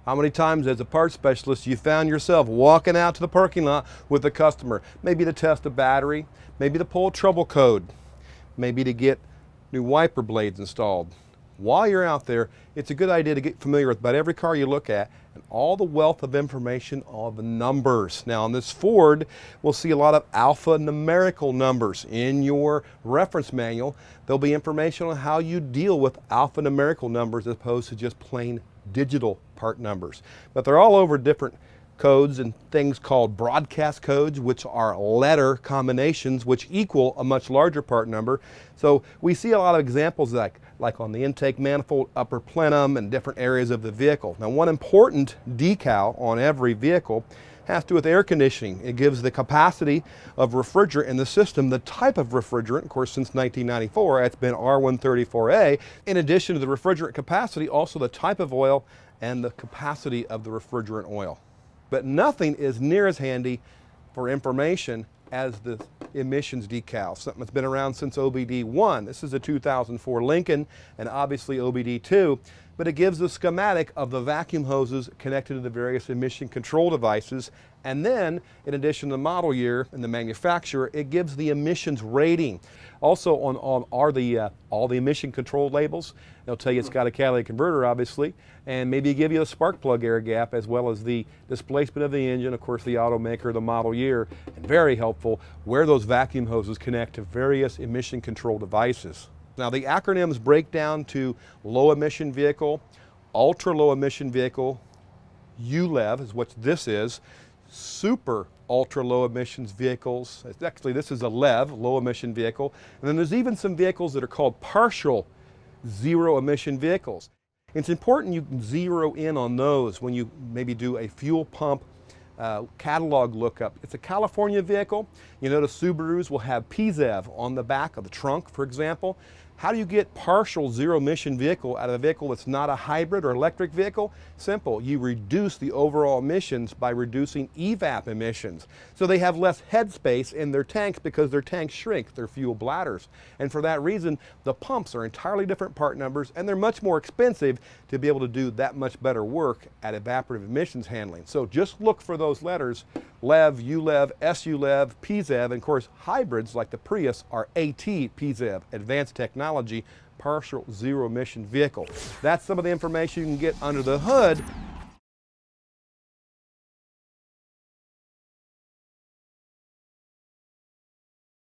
How many times as a parts specialist you found yourself walking out to the parking lot with a customer, maybe to test a battery, maybe to pull a trouble code, maybe to get new wiper blades installed. While you're out there, it's a good idea to get familiar with about every car you look at and all the wealth of information, all the numbers. Now on this Ford, we'll see a lot of alphanumerical numbers. In your reference manual, there'll be information on how you deal with alphanumerical numbers as opposed to just plain digital part numbers. But they're all over different codes and things called broadcast codes, which are letter combinations which equal a much larger part number. So we see a lot of examples like on the intake manifold, upper plenum, and different areas of the vehicle. Now one important decal on every vehicle has to do with air conditioning. It gives the capacity of refrigerant in the system, the type of refrigerant. Of course, since 1994, it's been R134A. In addition to the refrigerant capacity, also the type of oil and the capacity of the refrigerant oil. But nothing is near as handy for information as the emissions decal, something that's been around since OBD1. This is a 2004 Lincoln and obviously OBD2, but it gives the schematic of the vacuum hoses connected to the various emission control devices. And then, in addition to the model year and the manufacturer, it gives the emissions rating. Also on all the emission control labels, they'll tell you it's got a catalytic converter, obviously, and maybe give you a spark plug air gap as well as the displacement of the engine, of course the automaker, the model year, and very helpful where those vacuum hoses connect to various emission control devices. Now the acronyms break down to low emission vehicle, ultra low emission vehicle, ULEV is what this is, super ultra low emissions vehicles. Actually, this is a LEV, low emission vehicle. And then there's even some vehicles that are called partial zero emission vehicles. It's important you can zero in on those when you maybe do a fuel pump catalog lookup. It's a California vehicle. You notice Subarus will have PZEV on the back of the trunk, for example. How do you get partial zero emission vehicle out of a vehicle that's not a hybrid or electric vehicle? Simple, you reduce the overall emissions by reducing evap emissions. So they have less headspace in their tanks because their tanks shrink, their fuel bladders. And for that reason, the pumps are entirely different part numbers and they're much more expensive to be able to do that much better work at evaporative emissions handling. So just look for those letters, LEV, ULEV, SULEV, PZEV, and of course hybrids like the Prius are AT PZEV, Advanced Technology, partial zero emission vehicle. That's some of the information you can get under the hood